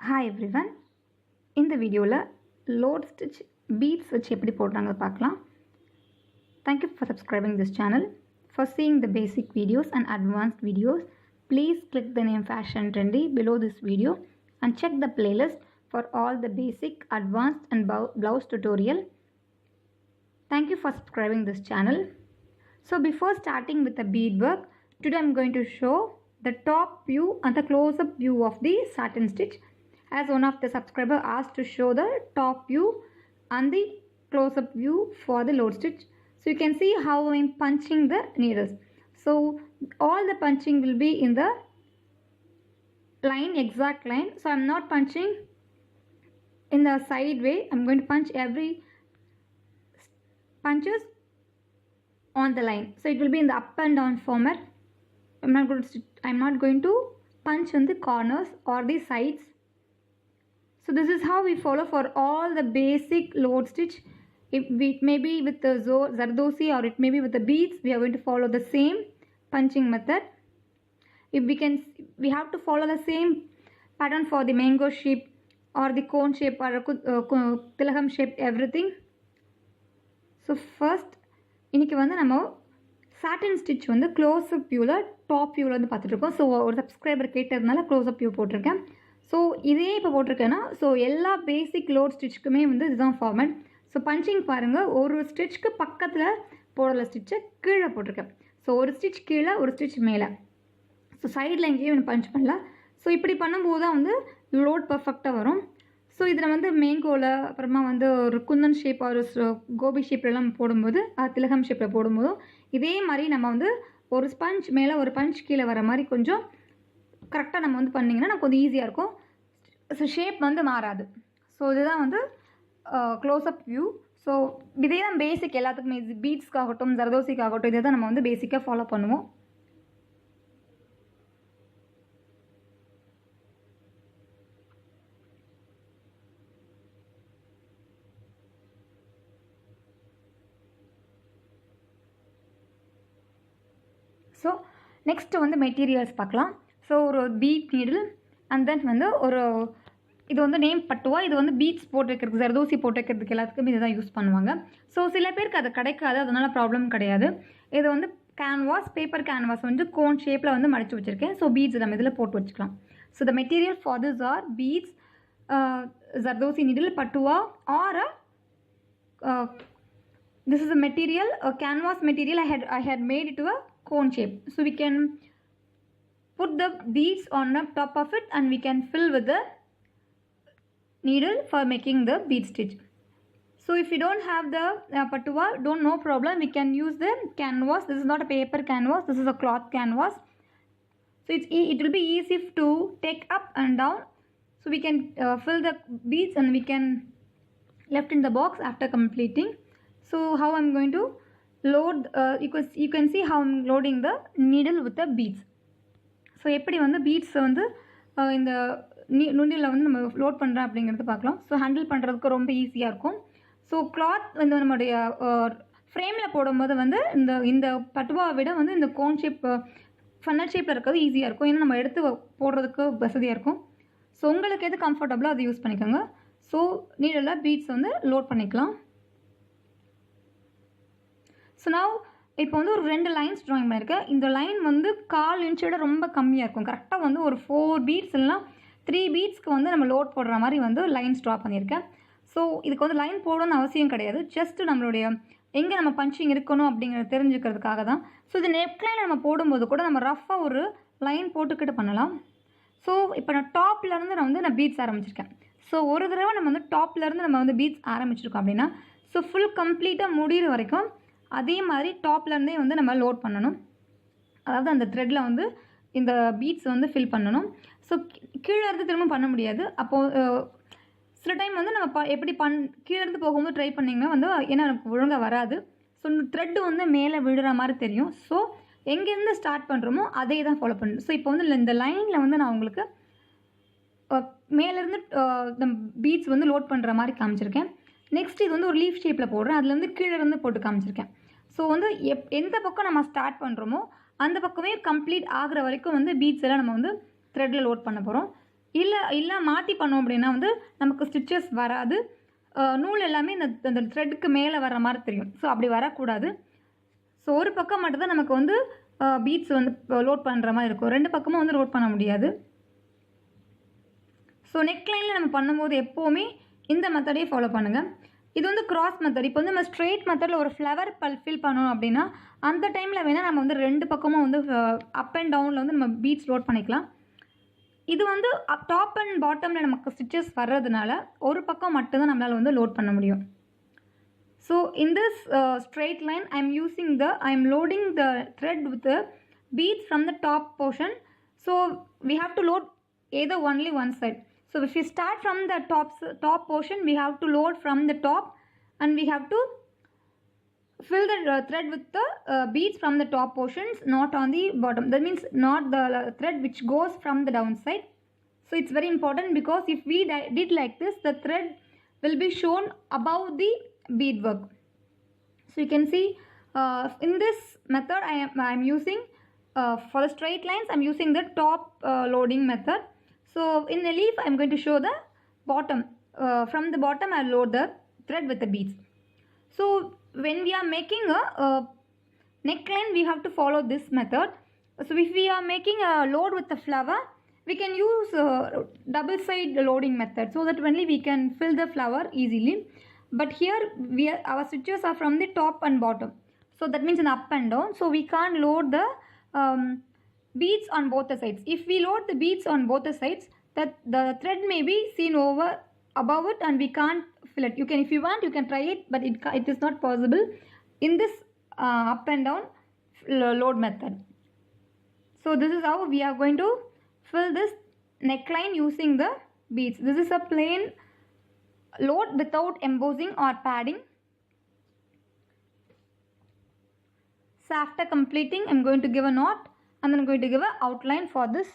Hi everyone. இந்த வீடியோவில் load stitch beads வச்சு எப்படி போடுறாங்க பார்க்கலாம். Thank you for subscribing this channel. For seeing the basic videos and advanced videos, please click the name Fashion Trendy below this video and check the playlist for all the basic, advanced and blouse tutorial. Thank you for subscribing this channel. So before starting with the beadwork, today I am going to show the top view and the close-up view of the satin stitch. As one of the subscriber asked to show the top view and the close-up view for the load stitch. So you can see how I am punching the needles. So all the punching will be in the line, exact line. So I am not punching in the side way. I am going to punch every punches on the line. So it will be in the up and down format. I am not going to punch on the corners or the sides. So this is how we follow for all the basic load stitch. It may be with the Zardosi or it may be with the beads. We are going to follow the same punching method. We have to follow the same pattern for the mango shape or the cone shape or tilakam shape, everything. So first, இன்னைக்கு வந்து நம்ம சாட்டின் stitch வந்து close-up வியூவில் top வியூவில் வந்து பார்த்துட்ருக்கோம். So ஒரு subscriber கேட்டதுனால க்ளோஸ்அப் வியூ போட்டிருக்கேன். ஸோ இதே இப்போ போட்டிருக்கேன்னா ஸோ எல்லா பேசிக் லோட் ஸ்டிச்சுக்குமே வந்து இதுதான் ஃபார்மேட். ஸோ பஞ்சிங் பாருங்கள், ஒரு ஸ்டிச்சுக்கு பக்கத்தில் போடல ஸ்டிச்சை கீழே போட்டிருக்கேன். ஸோ ஒரு ஸ்டிச் கீழே ஒரு ஸ்டிச் மேலே. ஸோ சைடில் எங்கேயும் பஞ்ச் பண்ணல. ஸோ இப்படி பண்ணும்போது தான் வந்து லோட் பர்ஃபெக்டாக வரும். ஸோ இதில் வந்து மேங்கோவில் அப்புறமா வந்து ஒரு குந்தன் ஷேப் ஒரு கோபி ஷேப்லலாம் போடும்போது திலகம் ஷேப்பில் போடும்போதும் இதே மாதிரி நம்ம வந்து ஒரு ஸ்பஞ்ச் மேலே ஒரு பஞ்ச் கீழே வர மாதிரி கொஞ்சம் கரெக்டாக நம்ம வந்து பண்ணிங்கன்னா நமக்கு கொஞ்சம் ஈஸியாக இருக்கும். ஸோ ஷேப் வந்து மாறாது. ஸோ இதுதான் வந்து க்ளோஸ்அப் வியூ. ஸோ இதே தான் பேசிக் எல்லாத்துக்குமே, இது பீட்ஸ்க்காகட்டும் ஜர்தோசிக்காகட்டும் இதை தான் நம்ம வந்து பேசிக்காக ஃபாலோ பண்ணுவோம். ஸோ நெக்ஸ்ட்டு வந்து மெட்டீரியல்ஸ் பார்க்கலாம். ஸோ ஒரு பீட் நீடில் அண்ட் தென் வந்து ஒரு இது வந்து நேம் பட்டுவா, இது வந்து பீட்ஸ் போட்டு வைக்கிறதுக்கு ஜர்தோசி போட்டு வைக்கிறதுக்கு எல்லாத்துக்குமே இதை தான் யூஸ் பண்ணுவாங்க. ஸோ சில பேருக்கு அது கிடைக்காது, அதனால் ப்ராப்ளம் கிடையாது. இது வந்து கேன்வாஸ், பேப்பர் கேன்வாஸ் வந்து கோன் ஷேப்பில் வந்து மடித்து வச்சுருக்கேன். ஸோ பீட்ஸ் நம்ம இதில் போட்டு வச்சுக்கலாம். So the material for this are beads, zardozi needle, பட்டுவா or this is a material, a canvas material I had made it to a cone shape. So we can put the beads on the top of it and we can fill with the needle for making the bead stitch. So if you don't have the patuva, no problem, we can use the canvas. This is not a paper canvas, this is a cloth canvas. So it will be easy to take up and down. So we can fill the beads and we can left in the box after completing. So how I'm going to load, you can see how I'm loading the needle with the beads. So எப்படி வந்து பீட்ஸை வந்து இந்த நுண்டில் வந்து நம்ம load பண்ணுறோம் அப்படிங்கிறது பார்க்கலாம். So handle பண்ணுறதுக்கு ரொம்ப ஈஸியாக இருக்கும். ஸோ கிளாத் வந்து நம்மளுடைய ஃப்ரேமில் போடும்போது வந்து இந்த பட்டுவாவை விட வந்து இந்த கோன் ஷேப் ஃபன்னல் ஷேப்பில் இருக்கிறது ஈஸியாக இருக்கும். ஏன்னா நம்ம எடுத்து போடுறதுக்கு வசதியாக இருக்கும். ஸோ உங்களுக்கு எது கம்ஃபர்டபுளோ அதை யூஸ் பண்ணிக்கோங்க. ஸோ நீடில் பீட்ஸ் வந்து லோட் பண்ணிக்கலாம். ஸோ நான் இப்போ வந்து ஒரு 2 லைன்ஸ் ட்ராயிங் பண்ணியிருக்கேன். இந்த லைன் வந்து 1/4 இன்ச்சோட ரொம்ப கம்மியாக இருக்கும். கரெக்டாக வந்து ஒரு 4 பீட்ஸ் இல்லைனா 3 பீட்ஸ்க்கு வந்து நம்ம லோட் போடுற மாதிரி வந்து லைன்ஸ் ட்ரா பண்ணியிருக்கேன். ஸோ இதுக்கு வந்து லைன் போடணும்னு அவசியம் கிடையாது. ஜஸ்ட்டு நம்மளுடைய எங்கே நம்ம பஞ்சிங் இருக்கணும் அப்படிங்கிறத தெரிஞ்சுக்கிறதுக்காக தான். ஸோ இது நெக்லைன் நம்ம போடும்போது கூட நம்ம ரஃப்பாக ஒரு லைன் போட்டுக்கிட்டு பண்ணலாம். ஸோ இப்போ நான் டாப்லேருந்து நான் பீட்ஸ் ஆரம்பிச்சிருக்கேன். ஸோ ஒரு தடவை நம்ம வந்து டாப்லேருந்து நம்ம வந்து பீட்ஸ் ஆரம்பிச்சிருக்கோம் அப்படின்னா ஸோ ஃபுல் கம்ப்ளீட்டாக முடிகிற வரைக்கும் அதே மாதிரி டாப்லேருந்தே வந்து நம்ம லோட் பண்ணணும். அதாவது அந்த த்ரெட்டில் வந்து இந்த பீட்ஸ் வந்து ஃபில் பண்ணணும். ஸோ கீழே இருந்து திரும்ப பண்ண முடியாது. அப்போது சில டைம் வந்து நம்ம எப்படி கீழே இருந்து போகும்போது ட்ரை பண்ணிங்கன்னா வந்து ஏன்னா எனக்கு ஒழுங்காக வராது. ஸோ த்ரெட்டு வந்து மேலே விழுற மாதிரி தெரியும். ஸோ எங்கேருந்து ஸ்டார்ட் பண்ணுறோமோ அதே தான் ஃபாலோ பண்ணணும். ஸோ இப்போ வந்து இந்த லைனில் வந்து நான் உங்களுக்கு மேலேருந்து இந்த பீட்ஸ் வந்து லோட் பண்ணுற மாதிரி காமிச்சிருக்கேன். நெக்ஸ்ட் இது வந்து ஒரு லீஃப் ஷேப்பில் போடுறேன், அதுலேருந்து கீழே இருந்து போட்டு காமிச்சிருக்கேன். ஸோ வந்து எந்த பக்கம் நம்ம ஸ்டார்ட் பண்ணுறோமோ அந்த பக்கமே கம்ப்ளீட் ஆகிற வரைக்கும் வந்து பீட்ஸ் எல்லாம் நம்ம வந்து த்ரெட்டில் லோட் பண்ண போகிறோம். இல்லை மாற்றி பண்ணோம் அப்படின்னா வந்து நமக்கு ஸ்டிச்சஸ் வராது. நூல் எல்லாமே இந்த த்ரெட்டுக்கு மேலே வர மாதிரி தெரியும். ஸோ அப்படி வரக்கூடாது. ஸோ ஒரு பக்கம் மட்டும்தான் நமக்கு வந்து பீட்ஸ் வந்து லோட் பண்ணுற மாதிரி இருக்கும். 2 பக்கமும் வந்து லோட் பண்ண முடியாது. ஸோ நெக்லைனில் நம்ம பண்ணும்போது எப்போவுமே இந்த மெத்தடே ஃபாலோ பண்ணுங்கள். இது வந்து கிராஸ் மெத்தட். இப்போ வந்து நம்ம ஸ்ட்ரெயிட் மெத்தடில் ஒரு ஃப்ளவர் ஃபில் பண்ணணும் அப்படின்னா அந்த டைமில் வேணால் நம்ம வந்து 2 பக்கமும் வந்து அப் அண்ட் டவுனில் வந்து நம்ம பீட்ஸ் லோட் பண்ணிக்கலாம். இது வந்து டாப் அண்ட் பாட்டமில் நமக்கு ஸ்டிச்சஸ் வர்றதுனால ஒரு பக்கம் மட்டும்தான் நம்மளால் வந்து லோட் பண்ண முடியும். So in this straight line I am loading the thread with the beads from the top portion. So we have to load either only one side. So if we start from the top portion, we have to load from the top and we have to fill the thread with the beads from the top portions, not on the bottom. That means not the thread which goes from the downside. So it's very important, because if we did like this, the thread will be shown above the beadwork. So you can see in this method I am using for the straight lines I am using the top loading method. So in the leaf I am going to show the bottom. From the bottom I load the thread with the beads. So when we are making a neckline, we have to follow this method. So if we are making a load with the flower, we can use double side loading method, so that only we can fill the flower easily. But here our stitches are from the top and bottom, so that means an up and down, so we can't load the beads on both the sides. If we load the beads on both the sides, that the thread may be seen over above it and we can't fill it. You can, if you want, you can try it, but it is not possible in this up and down load method. So this is how we are going to fill this neckline using the beads. This is a plain load without embossing or padding. So after completing, I'm going to give a knot and then I'm going to give an outline for this.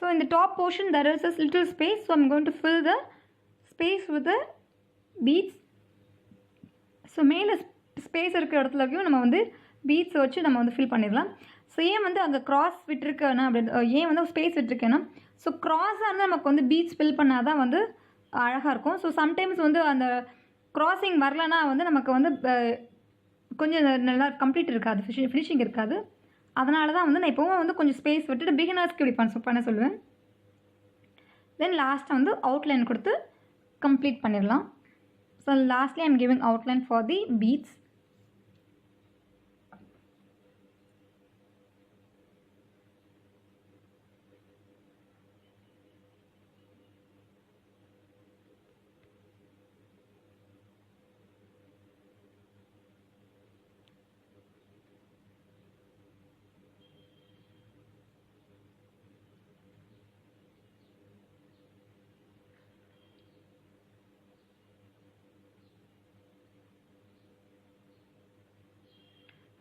So in the top portion there is a little space, so I'm going to fill the space with the beads. So மேலே space இருக்கிற இடத்துலையும் நம்ம வந்து பீட்ஸை வச்சு நம்ம வந்து fill பண்ணிடலாம். So ஏன் வந்து அங்கே க்ராஸ் விட்டுருக்கேன்னா ஏன் வந்து ஸ்பேஸ் விட்டுருக்கேன்னா, ஸோ க்ராஸாக இருந்தால் நமக்கு வந்து பீட்ஸ் ஃபில் பண்ணால் தான் வந்து அழகாக இருக்கும். ஸோ சம்டைம்ஸ் வந்து அந்த க்ராஸிங் வரலன்னா வந்து நமக்கு வந்து கொஞ்சம் நல்லா கம்ப்ளீட் இருக்காது, ஃபினிஷிங் இருக்காது. அதனால தான் வந்து நான் இப்போவும் வந்து கொஞ்சம் ஸ்பேஸ் விட்டுட்டு பிகினர்ஸ்க்கு இப்படி பண்ண சொல்லுவேன். தென் லாஸ்ட்டாக வந்து அவுட்லைன் கொடுத்து கம்ப்ளீட் பண்ணிடலாம். So lastly I am giving outline for the beads.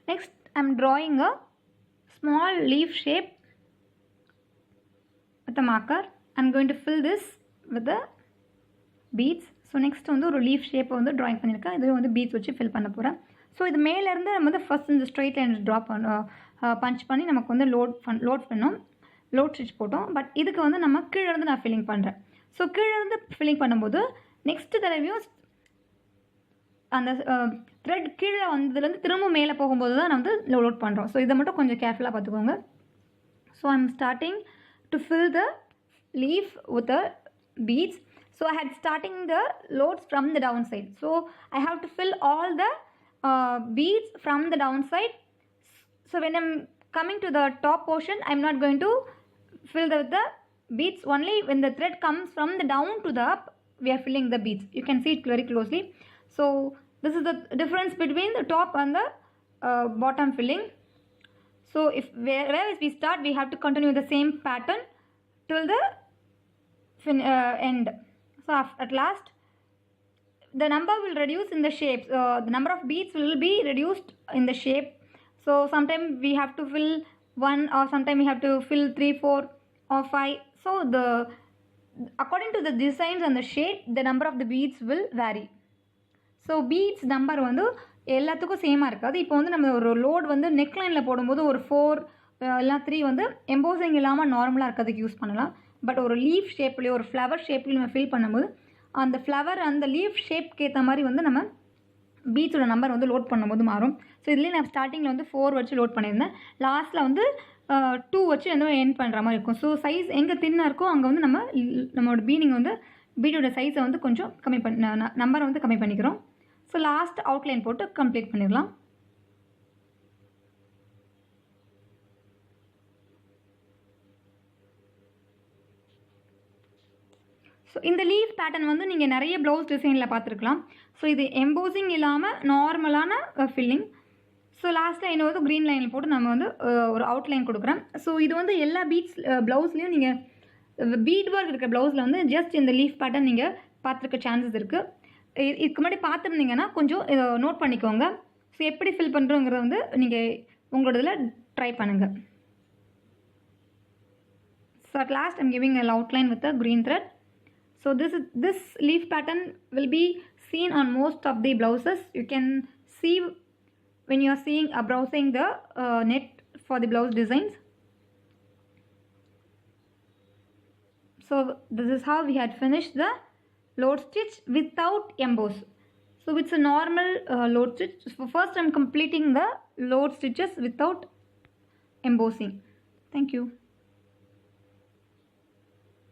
Next I am drawing a small leaf shape with a marker. I am going to fill this with the beads. So next வந்து ஒரு leaf ஷேப்பை வந்து drawing பண்ணியிருக்கேன். இது வந்து beads வச்சு fill பண்ண போகிறேன். ஸோ இது மேலேருந்து நம்ம வந்து ஃபஸ்ட் இந்த ஸ்ட்ரெயிட் லைன் பஞ்ச் பண்ணி நமக்கு வந்து லோட் பண்ணோம், லோட் ஸ்டிச் போட்டோம். பட் இதுக்கு வந்து நம்ம கீழேருந்து நான் ஃபில்லிங் பண்ணுறேன். ஸோ கீழேருந்து ஃபில்லிங் பண்ணும்போது நெக்ஸ்ட்டு தடவையும் அந்த த்ரெட் கீழே வந்ததுலேருந்து திரும்ப மேலே போகும்போது தான் நான் வந்து லோட் பண்ணுறோம். ஸோ இதை மட்டும் கொஞ்சம் கேர்ஃபுல்லாக பார்த்துக்கோங்க. So I am starting to fill the leaf with the beads. So I had starting the loads from the downside. So I have to fill all the beads from the downside. So when I'm coming to the top portion, I'm not going to fill the beads. Only when the thread comes from the down to the up, we are filling the beads. You can see it very closely. So this is the difference between the top and the bottom filling. So if wherever we start, we have to continue the same pattern till the end. So at last the number will reduce in the shapes. The number of beads will be reduced in the shape. So sometimes we have to fill 1, or sometimes we have to fill 3, 4 or 5. So according to the designs and the shade, the number of the beads will vary. So beads number வந்து எல்லாத்துக்கும் சேமாக இருக்காது. இப்போ வந்து நம்ம ஒரு load வந்து நெக்லைனில் போடும்போது ஒரு 4 இல்லை 3 வந்து எம்போசிங் இல்லாமல் நார்மலாக இருக்கிறதுக்கு யூஸ் பண்ணலாம். பட் ஒரு லீஃப் ஷேப்லேயோ ஒரு ஃப்ளவர் ஷேப்லேயும் நம்ம ஃபில் பண்ணும்போது அந்த ஃப்ளவர் அந்த லீஃப் ஷேப்க்கு ஏற்ற மாதிரி வந்து நம்ம பீட்ஸோட நம்பர் வந்து லோட் பண்ணும்போது மாறும். ஸோ இதுலேயே நான் ஸ்டார்டிங்கில் வந்து 4 வச்சு லோட் பண்ணியிருந்தேன். லாஸ்ட்டில் வந்து 2 வச்சு வந்து எண்ட் பண்ணுற மாதிரி இருக்கும். ஸோ சைஸ் எங்கே தின்னாக இருக்கோ அங்கே வந்து நம்மளோட பீனிங் வந்து பீடோட சைஸை வந்து கொஞ்சம் கம்மி நம்பரை வந்து கம்மி பண்ணிக்கிறோம். ஸோ லாஸ்ட் அவுட்லைன் போட்டு கம்ப்ளீட் பண்ணிடலாம். ஸோ இந்த லீஃப் பேட்டர்ன் வந்து நீங்கள் நிறைய ப்ளவுஸ் டிசைனில் பார்த்துருக்கலாம். ஸோ இது எம்போசிங் இல்லாமல் நார்மலான ஃபில்லிங். ஸோ லாஸ்ட்டில் என்ன வந்து க்ரீன் லைனில் போட்டு நம்ம வந்து ஒரு அவுட்லைன் கொடுக்குறேன். ஸோ இது வந்து எல்லா ப்ளவுஸ்லேயும் நீங்கள் பீட் ஒர்க் இருக்கிற ப்ளவுஸில் வந்து ஜஸ்ட் இந்த லீஃப் பேட்டர்ன் நீங்கள் பார்த்துருக்க சான்சஸ் இருக்குது. இதுக்கு முன்னாடி பார்த்துருந்தீங்கன்னா கொஞ்சம் நோட் பண்ணிக்கோங்க. ஸோ எப்படி ஃபில் பண்ணுறோங்கிறத வந்து நீங்கள் உங்களோட இதில் ட்ரை பண்ணுங்கள். So at last I'm giving an outline with a green thread. So this leaf pattern will be seen on most of the blouses. You can see when you are browsing the net for the blouse designs. So this is how we had finished the load stitch without emboss. So it's a normal load stitch. So first I'm completing the load stitches without embossing. Thank you.